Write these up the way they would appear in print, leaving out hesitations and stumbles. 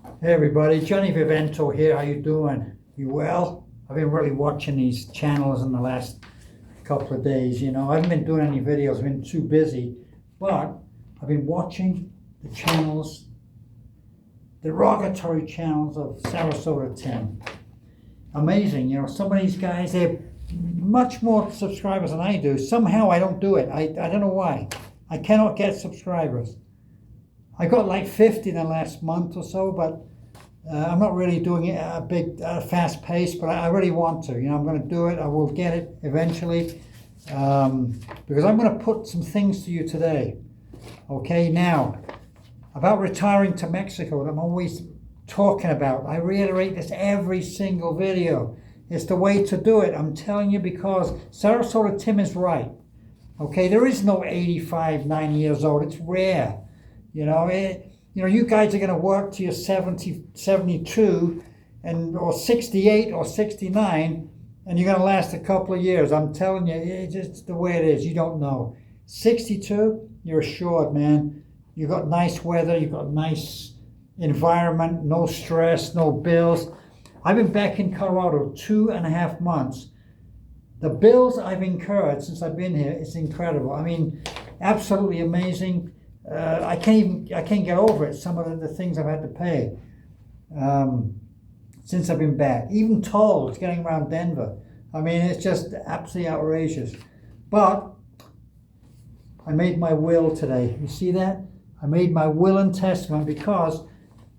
Hey everybody, Johnny Vivento here. How you doing? You well? I've been really watching these channels in the last couple of days. I haven't been doing any videos. I've been too busy. But I've been watching the channels, derogatory channels of SarasotaTim. Amazing. Some of these guys, they have much more subscribers than I do. Somehow I don't do it. I don't know why. I cannot get subscribers. I got like 50 in the last month or so, but I'm not really doing it at a big, fast pace, but I really want to. I'm going to do it. I will get it eventually, because I'm going to put some things to you today. Okay, now, about retiring to Mexico that I'm always talking about. I reiterate this every single video. It's the way to do it. I'm telling you, because SarasotaTim is right. Okay, there is no 85, 90 years old. It's rare. You guys are going to work to your 70, 72, or 68 or 69, and you're going to last a couple of years. I'm telling you, it's just the way it is. You don't know. 62, you're assured, man. You've got nice weather. You've got nice environment, no stress, no bills. I've been back in Colorado 2.5 months. The bills I've incurred since I've been here, it's incredible. I mean, absolutely amazing. I can't get over it, some of the things I've had to pay since I've been back. Even tolls getting around Denver. I mean, it's just absolutely outrageous. But I made my will today. You see that? I made my will and testament because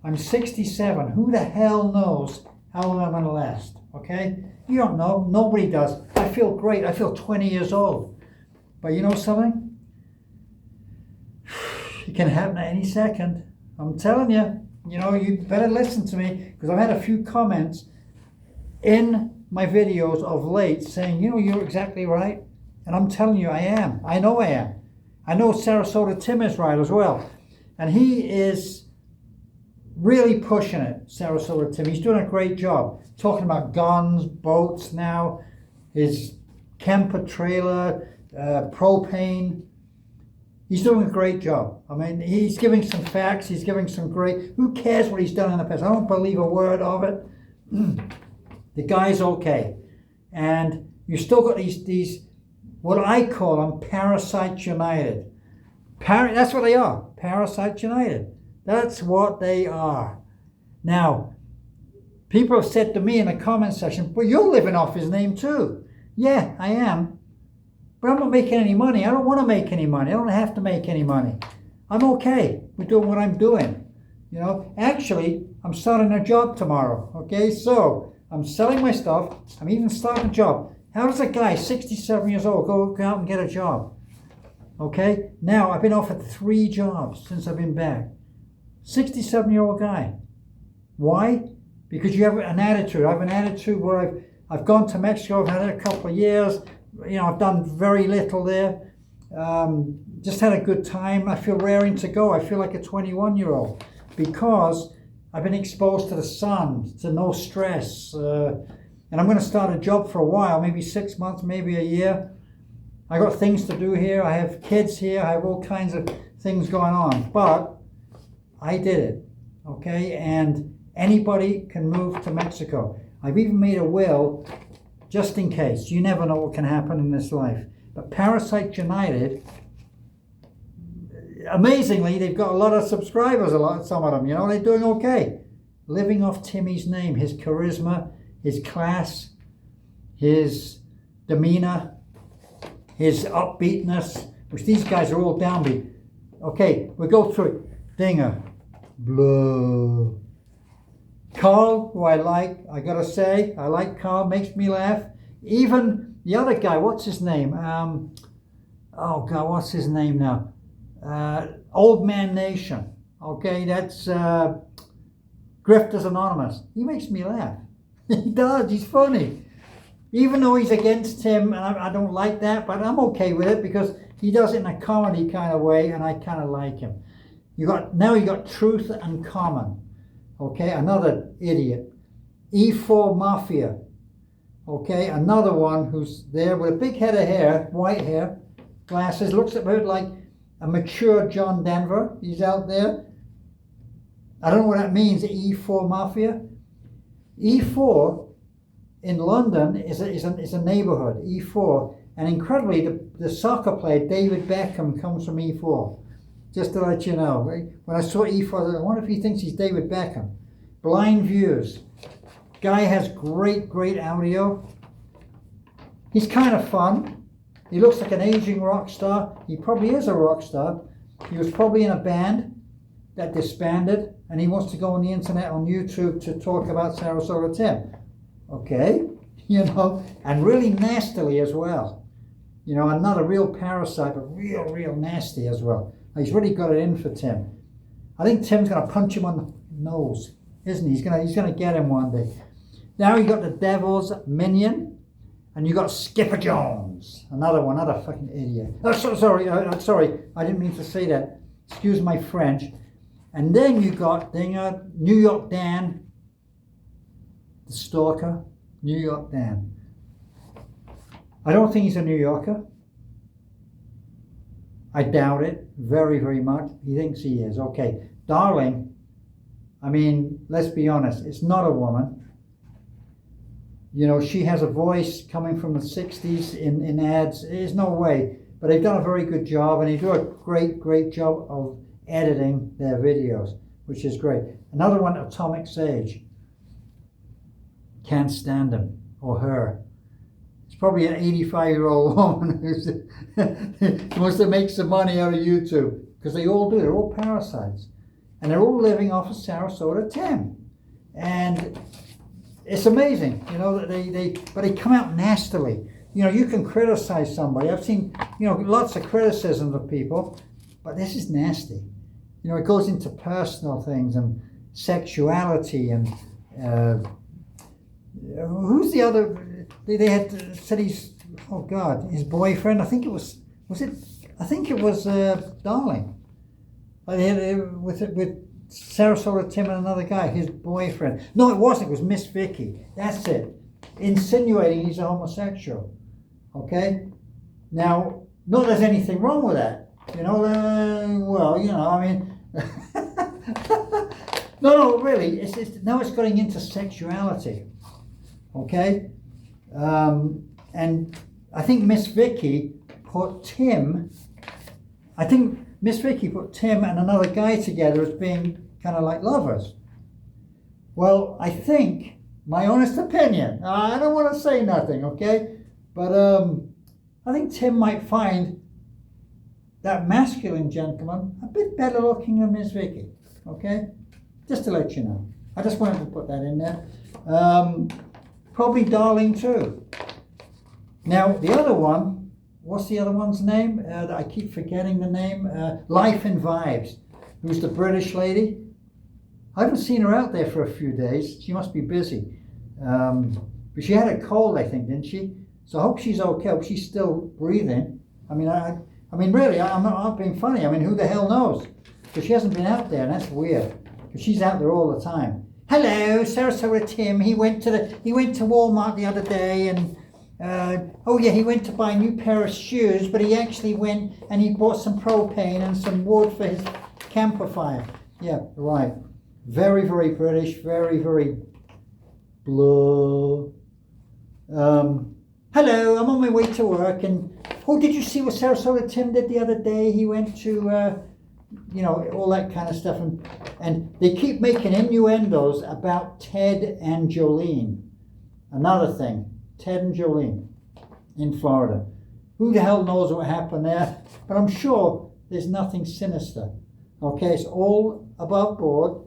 I'm 67. Who the hell knows how long I'm going to last? Okay? You don't know. Nobody does. I feel great. I feel 20 years old. But you know something? It can happen at any second. I'm telling you, you better listen to me, because I've had a few comments in my videos of late saying, you're exactly right. And I'm telling you, I am. I know I am. I know SarasotaTim is right as well. And he is really pushing it, SarasotaTim. He's doing a great job. Talking about guns, boats now, his camper trailer, propane. He's doing a great job. I mean, he's giving some facts. He's giving some great... Who cares what he's done in the past? I don't believe a word of it. The guy's okay. And you still got these what I call them, parasites united. That's what they are. Parasites united. That's what they are. Now, people have said to me in the comment section, well, you're living off his name too. Yeah, I am. But I'm not making any money. I don't want to make any money. I don't have to make any money. I'm okay with doing what I'm doing. Actually, I'm starting a job tomorrow. Okay, so I'm selling my stuff. I'm even starting a job. How does a guy, 67 years old, go out and get a job? Okay, now I've been offered 3 jobs since I've been back. 67-year-old guy. Why? Because you have an attitude. I have an attitude where I've gone to Mexico. I've had it a couple of years. I've done very little there. Just had a good time. I feel raring to go. I feel like a 21-year-old because I've been exposed to the sun, to no stress. And I'm going to start a job for a while, maybe 6 months, maybe a year. I got things to do here. I have kids here. I have all kinds of things going on. But I did it, okay? And anybody can move to Mexico. I've even made a will just in case. You never know what can happen in this life. But Parasite United, amazingly, they've got a lot of subscribers, some of them, they're doing okay. Living off Timmy's name, his charisma, his class, his demeanor, his upbeatness, which these guys are all downbeat. Okay, we'll go through it. Dinger. Blah. Carl, who I gotta say, I like Carl, makes me laugh. Even the other guy, what's his name? Oh God, what's his name now? Old Man Nation. Okay, that's Grifters Anonymous. He makes me laugh. He does, he's funny. Even though he's against him, and I don't like that, but I'm okay with it because he does it in a comedy kind of way, and I kind of like him. You got Truth and Common. Okay, another idiot. E4 Mafia. Okay, another one who's there with a big head of hair, white hair, glasses, looks a bit like a mature John Denver. He's out there. I don't know what that means, E4 Mafia. E4 in London is a neighborhood, E4. And incredibly, the soccer player, David Beckham, comes from E4. Just to let you know. When I saw E4, I wonder if he thinks he's David Beckham. Blind Views. Guy has great audio. He's kind of fun. He looks like an aging rock star. He probably is a rock star. He was probably in a band that disbanded, and he wants to go on the internet, on YouTube, to talk about SarasotaTim. Okay, and really nastily as well. Not a real parasite, but real nasty as well. He's really got it in for Tim. I think Tim's going to punch him on the nose, isn't he? He's going to get him one day. Now you got the Devil's Minion, and you got Skipper Jones, another fucking idiot. Oh, sorry, I didn't mean to say that. Excuse my French. And then you got New York Dan, the stalker, New York Dan. I don't think he's a New Yorker. I doubt it very much. He thinks he is. Okay, Darling, I mean, let's be honest, it's not a woman. She has a voice coming from the 60s in ads. There's no way. But they've done a very good job, and they do a great job of editing their videos, which is great. Another one, Atomic Sage. Can't stand him or her. It's probably an 85-year-old woman who wants to make some money out of YouTube, because they all do. They're all parasites, and they're all living off of SarasotaTim, and it's amazing, that they come out nastily. You can criticize somebody. I've seen lots of criticisms of people, but this is nasty. It goes into personal things and sexuality and who's the other? They had said he's, oh God, his boyfriend. I think it was Darling. With SarasotaTim and another guy, his boyfriend. No, it wasn't. It was Miss Vicky. That's it. Insinuating he's a homosexual. Okay. Now, not that there's anything wrong with that. I mean. No, really. Now it's going into sexuality. Okay. And I think Miss Vicky put Tim and another guy together as being kind of like lovers. Well, I think, my honest opinion, I don't want to say nothing, okay? But I think Tim might find that masculine gentleman a bit better looking than Miss Vicky, okay? Just to let you know. I just wanted to put that in there. Probably Darling too. Now, the other one, what's the other one's name? I keep forgetting the name. Life and Vibes, who's the British lady. I haven't seen her out there for a few days. She must be busy. But she had a cold, I think, didn't she? So I hope she's okay. I hope she's still breathing. I mean, really, I'm not being funny. I mean, who the hell knows? But she hasn't been out there, and that's weird. Because she's out there all the time. Hello, SarasotaTim. He went to Walmart the other day, and he went to buy a new pair of shoes, but he actually went and he bought some propane and some wood for his camper fire. Yeah, right. Very British. Very blah. Hello, I'm on my way to work, and did you see what SarasotaTim did the other day? He went to all that kind of stuff, and they keep making innuendos about Ted and Jolene. Another thing, Ted and Jolene in Florida. Who the hell knows what happened there? But I'm sure there's nothing sinister. Okay, it's all above board.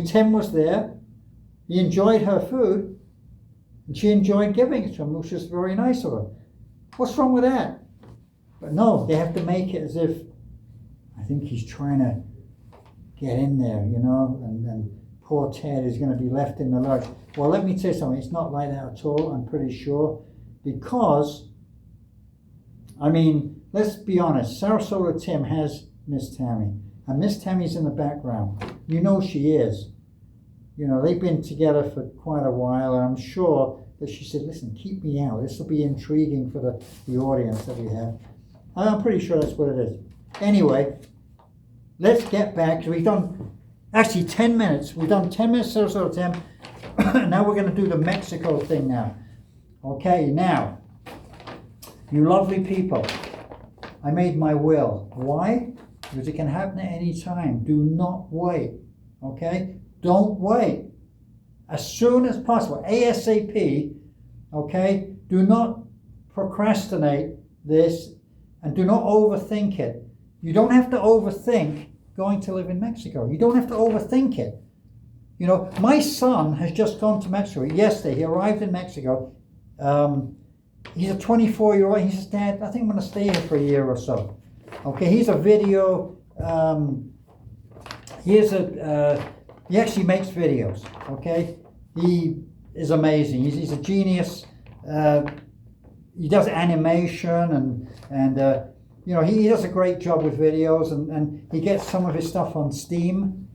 Tim was there. He enjoyed her food, and she enjoyed giving it to him, which was very nice of her. What's wrong with that? But no, they have to make it as if, I think he's trying to get in there, and poor Ted is going to be left in the lurch. Well, let me tell you something, it's not like that at all, I'm pretty sure, because, let's be honest, SarasotaTim has Miss Tammy, and Miss Tammy's in the background. You know she is. They've been together for quite a while, and I'm sure that she said, listen, keep me out. This will be intriguing for the audience that we have. I'm pretty sure that's what it is. Anyway, let's get back. We've done actually 10 minutes. We've done 10 minutes Sarasota Tim. Now we're going to do the Mexico thing now. Okay, now, you lovely people, I made my will. Why? Because it can happen at any time. Do not wait. Okay? Don't wait. As soon as possible. ASAP. Okay? Do not procrastinate this and do not overthink it. You don't have to overthink going to live in Mexico. You don't have to overthink it. You know, my son has just gone to Mexico. Yesterday, he arrived in Mexico. He's a 24-year-old. He says, Dad, I think I'm going to stay here for a year or so. Okay, he's a video. He actually makes videos. Okay, he is amazing. He's a genius. He does animation and you know, he does a great job with videos, and he gets some of his stuff on Steam.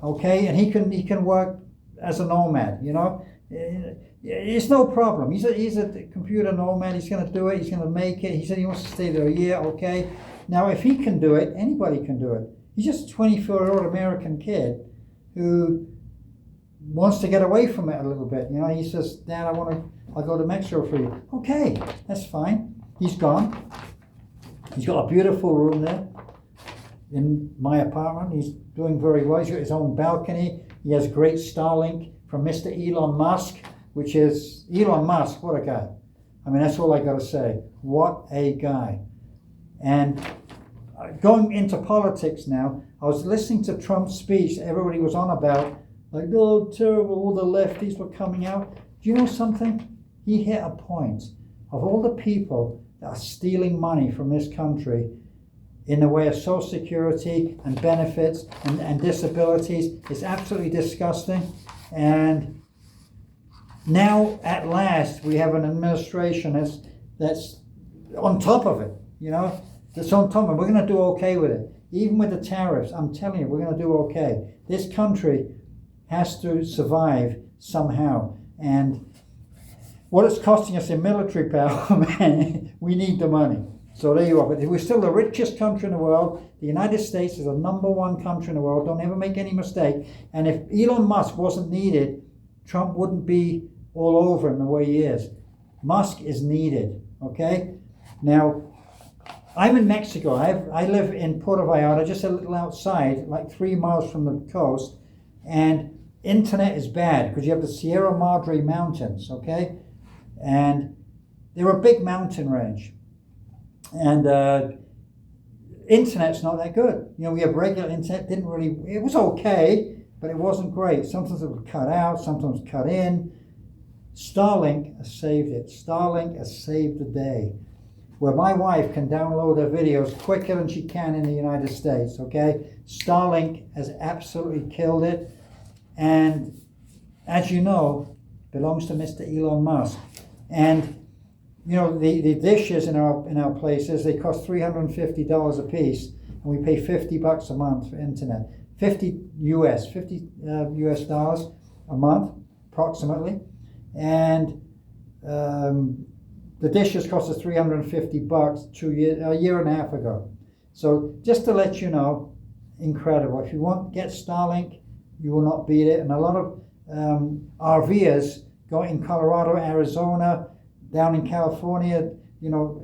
Okay, and he can work as a nomad. You know, it's no problem. He's a computer nomad. He's going to do it. He's going to make it. He said he wants to stay there a year. Okay, now if he can do it, anybody can do it. He's just a 24-year-old American kid who wants to get away from it a little bit. You know, he says, Dad, I'll go to Mexico for you. Okay, that's fine. He's gone. He's got a beautiful room there in my apartment. He's doing very well. He's got his own balcony. He has great Starlink from Mr. Elon Musk, which is, Elon Musk, what a guy. I mean, that's all I got to say. What a guy. And going into politics now, I was listening to Trump's speech. Everybody was on about, like, oh, terrible, all the lefties were coming out. Do you know something? He hit a point. Of all the people that are stealing money from this country in the way of Social Security and benefits and disabilities, it's absolutely disgusting. And now, at last, we have an administration that's on top of it, you know, that's on top of it. We're going to do okay with it. Even with the tariffs, I'm telling you, we're going to do okay. This country has to survive somehow. And what it's costing us in military power, man, we need the money. So there you are. But we're still the richest country in the world. The United States is the #1 country in the world. Don't ever make any mistake. And if Elon Musk wasn't needed, Trump wouldn't be all over him the way he is. Musk is needed, okay? Now, I'm in Mexico. I live in Puerto Vallarta, just a little outside, like 3 miles from the coast. And internet is bad because you have the Sierra Madre Mountains, okay? And they're a big mountain range. And internet's not that good. You know, we have regular internet, it was okay, but it wasn't great. Sometimes it would cut out, sometimes cut in. Starlink has saved it. Starlink has saved the day. Where my wife can download her videos quicker than she can in the United States, okay? Starlink has absolutely killed it. And as you know, belongs to Mr. Elon Musk. And you know, the dishes in our places, they cost $350 a piece, and we pay $50 a month for internet. 50 US dollars a month, approximately. And the dishes cost us $350 a year and a half ago. So just to let you know, incredible. If you want, get Starlink, you will not beat it. And a lot of RVers going in Colorado, Arizona, down in California, you know,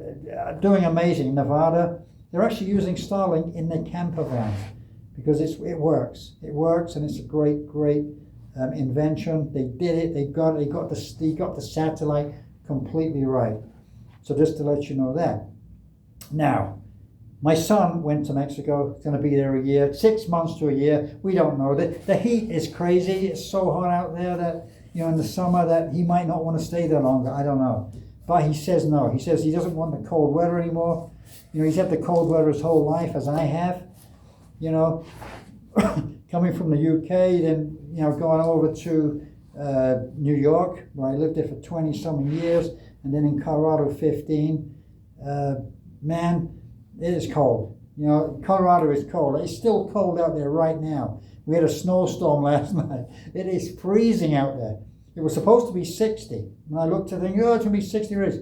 doing amazing. In Nevada, they're actually using Starlink in their camper van because it works. It works, and it's a great invention. They did it. They got the satellite completely right. So just to let you know that. Now, my son went to Mexico. He's going to be there a year, 6 months to a year. We don't know. The heat is crazy. It's so hot out there that, you know, in the summer that he might not want to stay there longer. I don't know. But he says no. He says he doesn't want the cold weather anymore. You know, he's had the cold weather his whole life, as I have. You know, coming from the UK, then, you know, going over to New York, where I lived there for 20-something years, and then in Colorado 15. Man, it is cold. You know, Colorado is cold. It's still cold out there right now. We had a snowstorm last night. It is freezing out there. It was supposed to be 60. When I looked at it, oh, it's going to be 60 degrees.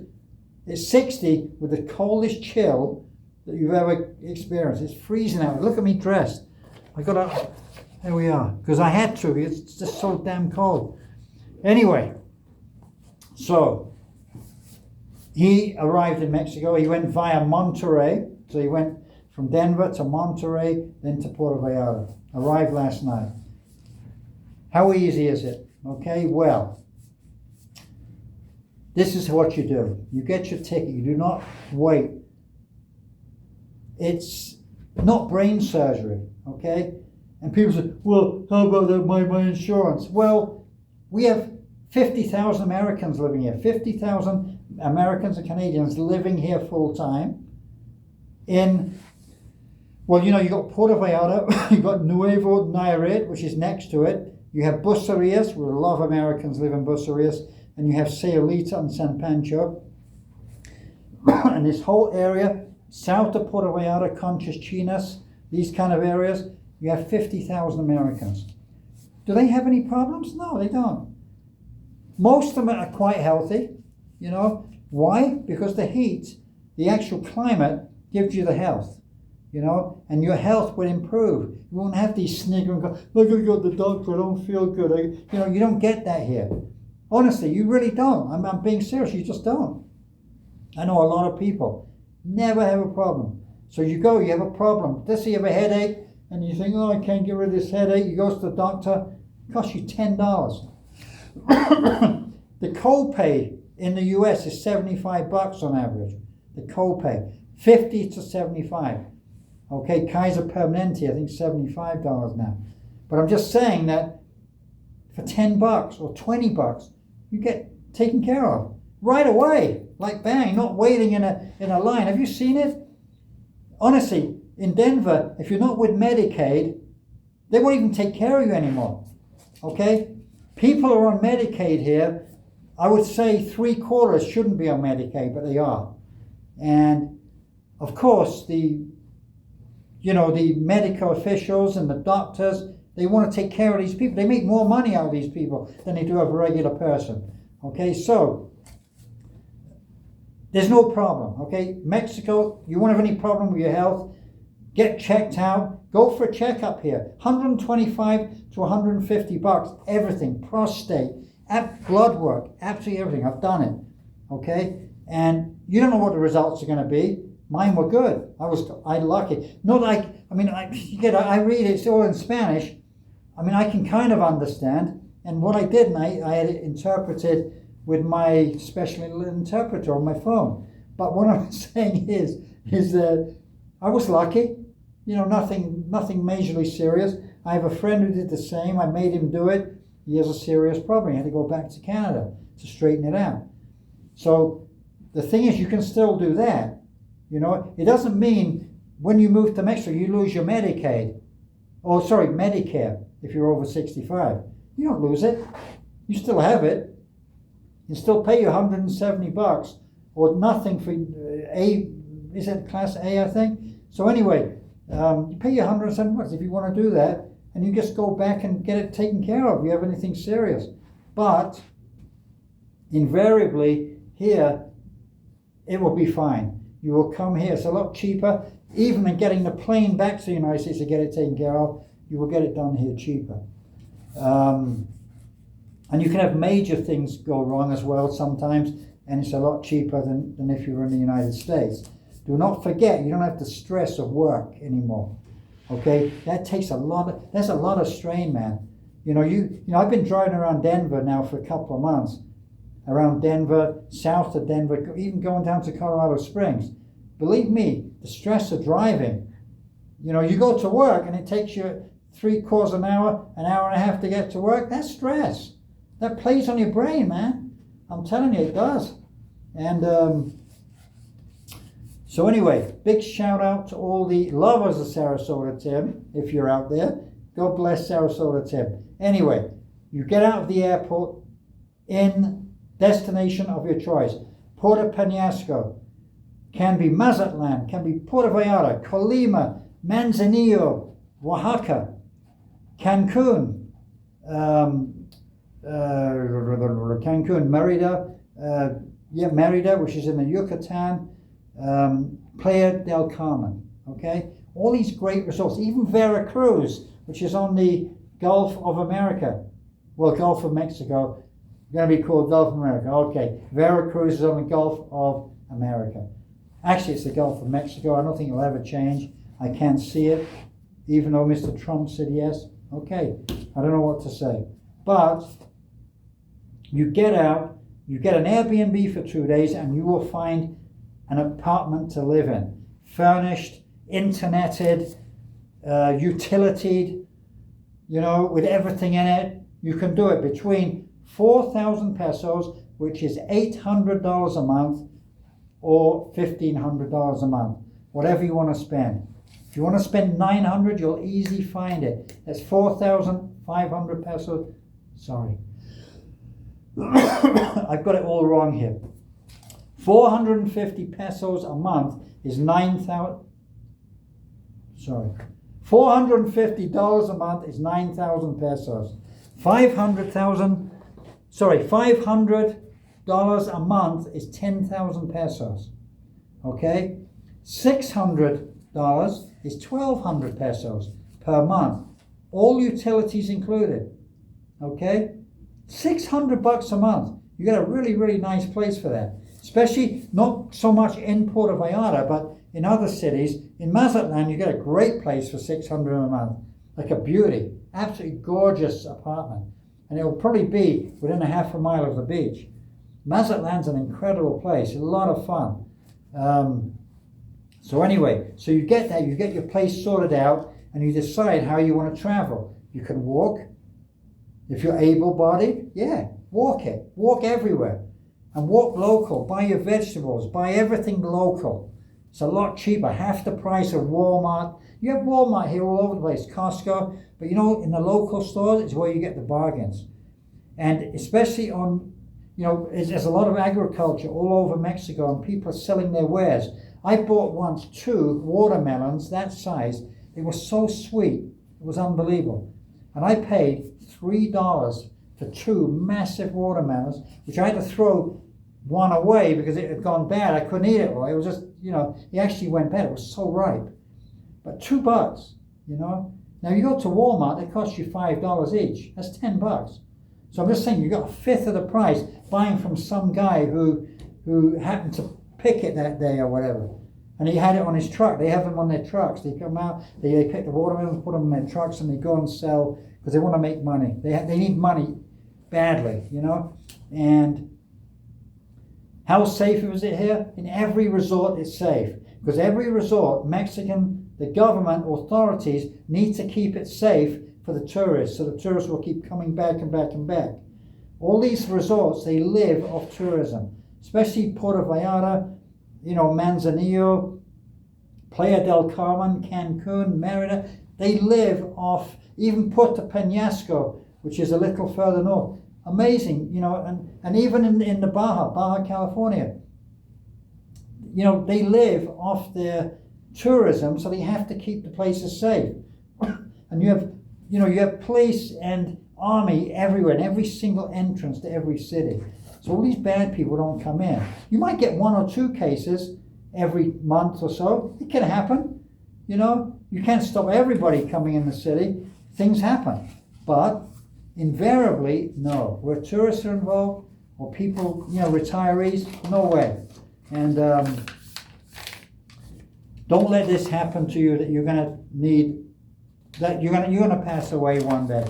It's 60 with the coldest chill that you've ever experienced. It's freezing out. Look at me dressed. There we are. Because I had to. It's just so damn cold. Anyway, so he arrived in Mexico. He went via Monterrey. So he went from Denver to Monterrey, then to Puerto Vallarta. Arrived last night. How easy is it? Okay, well, this is what you do. You get your ticket. You do not wait. It's not brain surgery, okay? And people say, well, how about my insurance? Well, we have 50,000 Americans living here. 50,000 Americans and Canadians living here full time. Well, you got Puerto Vallarta, you've got Nuevo Nayarit, which is next to it. You have Bucerías, where a lot of Americans live in Bucerías, and you have Sayulita and San Pancho. And this whole area, south of Puerto Vallarta, Conchas Chinas, these kind of areas, you have 50,000 Americans. Do they have any problems? No, they don't. Most of them are quite healthy, Why? Because the heat, the actual climate, gives you the health, and your health will improve. You won't have these snigger and go, look, I go to the doctor, I don't feel good. You don't get that here. Honestly, you really don't. I'm being serious, you just don't. I know a lot of people never have a problem. So you go, you have a problem. Let's say you have a headache, and you think, I can't get rid of this headache. You go to the doctor, it costs you $10. The copay in the US is $75 on average. The copay, 50 to 75. Okay, Kaiser Permanente, I think $75 now. But I'm just saying that for $10 or $20, you get taken care of right away, like bang, not waiting in a line. Have you seen it? Honestly, in Denver, if you're not with Medicaid, they won't even take care of you anymore. Okay? People are on Medicaid here. I would say 3/4 shouldn't be on Medicaid, but they are. And of course, the medical officials and the doctors, they want to take care of these people. They make more money out of these people than they do of a regular person. Okay, so there's no problem. Okay, Mexico, you won't have any problem with your health. Get checked out. Go for a checkup here. $125 to $150. Everything, prostate, blood work, absolutely everything. I've done it. Okay, and you don't know what the results are going to be. Mine were good. I lucky. Not like, I read it, it's all in Spanish. I can kind of understand. And what I did, I had it interpreted with my special interpreter on my phone. But what I'm saying is that I was lucky. Nothing majorly serious. I have a friend who did the same. I made him do it. He has a serious problem. He had to go back to Canada to straighten it out. So the thing is, you can still do that. It doesn't mean when you move to Mexico, you lose your Medicare, if you're over 65. You don't lose it. You still have it. You still pay your $170 or nothing for is it class A, I think? So anyway, you pay your $170 if you want to do that, and you just go back and get it taken care of if you have anything serious. But invariably here, it will be fine. You will come here. It's a lot cheaper. Even in getting the plane back to the United States to get it taken care of, you will get it done here cheaper. And you can have major things go wrong as well sometimes, and it's a lot cheaper than if you were in the United States. Do not forget, you don't have the stress of work anymore. Okay? That's a lot of strain, man. I've been driving around Denver now for a couple of months. Around Denver, south of Denver, even going down to Colorado Springs. Believe me, the stress of driving. You go to work and it takes you 3/4 an hour and a half to get to work. That's stress. That plays on your brain, man. I'm telling you, it does. And so anyway, big shout out to all the lovers of SarasotaTim, if you're out there. God bless SarasotaTim. Anyway, you get out of the airport in destination of your choice. Puerto Peñasco, can be Mazatlan, can be Puerto Vallarta, Colima, Manzanillo, Oaxaca, Cancun, Merida, which is in the Yucatan, Playa del Carmen, okay? All these great resorts, even Veracruz, which is on the Gulf of America. Well, Gulf of Mexico, going to be called Gulf of America. Okay, Veracruz is on the Gulf of America. Actually, it's the Gulf of Mexico. I don't think it'll ever change. I can't see it, even though Mr. Trump said yes. Okay, I don't know what to say. But you get out, you get an Airbnb for 2 days, and you will find an apartment to live in. Furnished, interneted, utilitied, with everything in it. You can do it between 4,000 pesos, which is $800 a month, or $1,500 a month. Whatever you want to spend. If you want to spend 900, you'll easily find it. That's 4,500 pesos. Sorry. I've got it all wrong here. 450 pesos a month is 9,000. Sorry. $450 a month is 9,000 pesos. $500 a month is 10,000 pesos. Okay? $600 is 1,200 pesos per month. All utilities included. Okay? $600 a month. You get a really, really nice place for that. Especially not so much in Puerto Vallarta, but in other cities. In Mazatlan, you get a great place for $600 a month. Like a beauty. Absolutely gorgeous apartment. And it will probably be within a half a mile of the beach. Mazatlan's an incredible place. A lot of fun. So anyway, so you get that. You get your place sorted out, and you decide how you want to travel. You can walk. If you're able-bodied, yeah, walk it. Walk everywhere. And walk local. Buy your vegetables. Buy everything local. It's a lot cheaper. Half the price of Walmart. You have Walmart here all over the place. Costco. But in the local stores is where you get the bargains. And especially on, there's a lot of agriculture all over Mexico, and people are selling their wares. I bought once 2 watermelons that size. They were so sweet. It was unbelievable. And I paid $3 for 2 massive watermelons, which I had to throw one away because it had gone bad. I couldn't eat it all. It was just, it actually went bad. It was so ripe. But $2, Now you go to Walmart, it costs you $5 each. That's $10. So I'm just saying, you got a fifth of the price buying from some guy who happened to pick it that day or whatever. And he had it on his truck. They have them on their trucks. They come out, they pick the watermelons, put them in their trucks, and they go and sell because they want to make money. They need money badly, And how safe is it here? In every resort it's safe. Because every resort, the government authorities need to keep it safe for the tourists, so the tourists will keep coming back and back and back. All these resorts, they live off tourism, especially Puerto Vallarta, Manzanillo, Playa del Carmen, Cancun, Merida. They live off, even Puerto Peñasco, which is a little further north. Amazing, and even in the Baja California, they live off their tourism, so they have to keep the places safe. And you have police and army everywhere, in every single entrance to every city. So all these bad people don't come in. You might get 1 or 2 cases every month or so. It can happen. You can't stop everybody coming in the city. Things happen. But invariably, no. Where tourists are involved, or people, retirees, no way. And don't let this happen to you, that you're going to need, that you're going to pass away one day.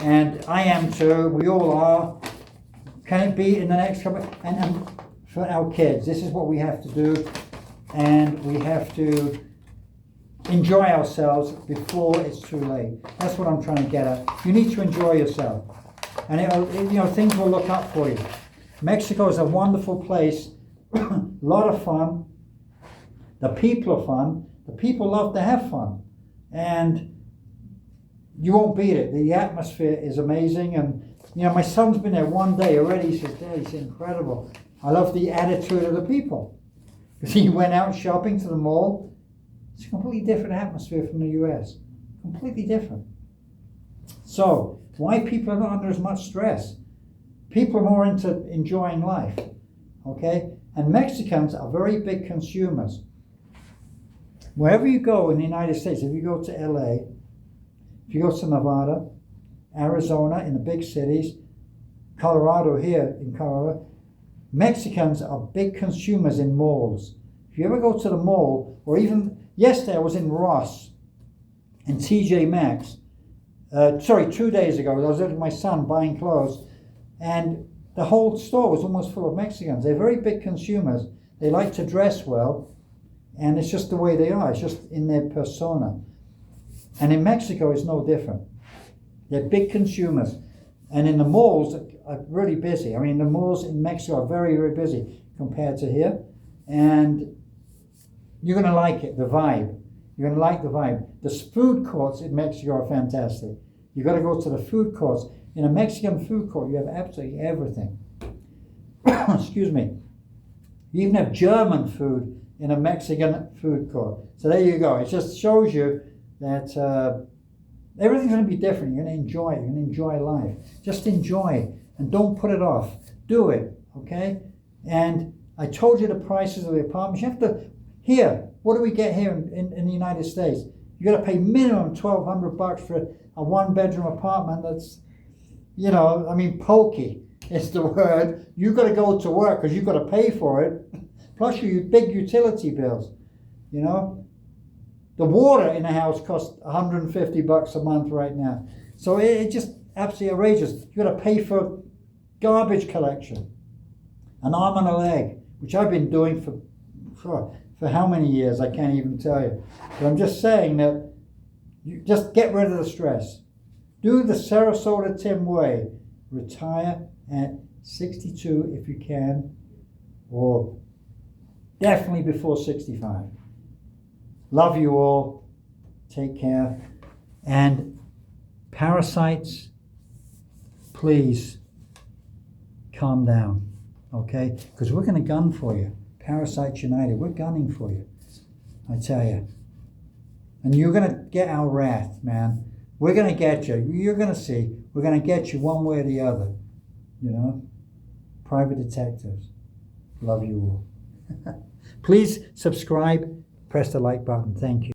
And I am too. We all are. Can it be in the next couple? And for our kids, this is what we have to do, and we have to enjoy ourselves before it's too late. That's what I'm trying to get at. You need to enjoy yourself, and things will look up for you. Mexico is a wonderful place, a lot of fun. The people are fun. The people love to have fun, and you won't beat it. The atmosphere is amazing, and my son's been there one day already. He says, Dad, it's incredible. I love the attitude of the people. Because he went out shopping to the mall. It's a completely different atmosphere from the US. Completely different. So, why people are not under as much stress? People are more into enjoying life. Okay? And Mexicans are very big consumers. Wherever you go in the United States, if you go to LA, if you go to Nevada, Arizona in the big cities, Colorado here in Colorado, Mexicans are big consumers in malls. If you ever go to the mall, or even yesterday I was in Ross and TJ Maxx, 2 days ago, I was with my son buying clothes, and the whole store was almost full of Mexicans. They're very big consumers. They like to dress well, and it's just the way they are. It's just in their persona. And in Mexico, it's no different. They're big consumers. And in the malls are really busy. I mean, the malls in Mexico are very, very busy compared to here. And you're going to like it, the vibe. You're going to like the vibe. The food courts in Mexico are fantastic. You've got to go to the food courts. In a Mexican food court, you have absolutely everything. Excuse me. You even have German food in a Mexican food court. So there you go. It just shows you that everything's going to be different. You're going to enjoy it. You're going to enjoy life. Just enjoy it and don't put it off. Do it, okay? And I told you the prices of the apartments. You have to, here, what do we get here in the United States? You got to pay minimum $1,200 for a one-bedroom apartment that's, you know, I mean, pokey is the word. You got to go to work because you got to pay for it. Plus your big utility bills, you know. The water in the house costs $150 a month right now. So it just absolutely outrageous. You got to pay for garbage collection, an arm and a leg, which I've been doing for how many years, I can't even tell you. But I'm just saying that you just get rid of the stress. Do the SarasotaTim way. Retire at 62 if you can, or definitely before 65. Love you all. Take care. And parasites, please calm down, okay? Because we're going to gun for you. Parasites United, we're gunning for you, I tell you. And you're going to get our wrath, man. We're going to get you. You're going to see. We're going to get you one way or the other, you know? Private detectives. Love you all. Please subscribe. Press the like button. Thank you.